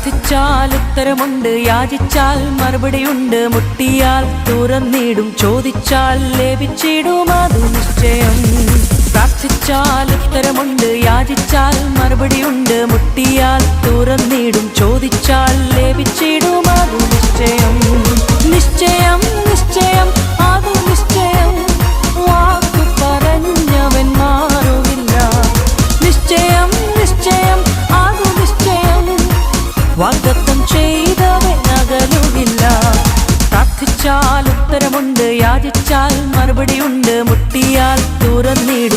പ്രാർത്ഥിച്ചാൽ ഉത്തരമുണ്ട്, യാചിച്ചാൽ മറുപടിയുണ്ട്, മുട്ടിയാൽ തുറന്നിടും, ചോദിച്ചാൽ ലഭിച്ചിടും, അതു നിശ്ചയം. പ്രാർത്ഥിച്ചാൽ ഉത്തരമുണ്ട്, യാചിച്ചാൽ മറുപടിയുണ്ട്, മുട്ടിയാൽ തുറന്നിടും, ചോദിച്ചാൽ ലഭിച്ചിടും, അതു നിശ്ചയം. നിശ്ചയം നിശ്ചയം അതു നിശ്ചയം, വാക്കു പറഞ്ഞവൻ മാറുകില്ല. നിശ്ചയം നിശ്ചയം അതു നിശ്ചയം, വാഗ്ദത്തം ചെയ്തവൻ അകലുകില്ല. പ്രാർത്ഥിച്ചാൽ ഉത്തരമുണ്ട്, യാചിച്ചാൽ മറുപടിയുണ്ട്, മുട്ടിയാൽ തുറന്നിടും,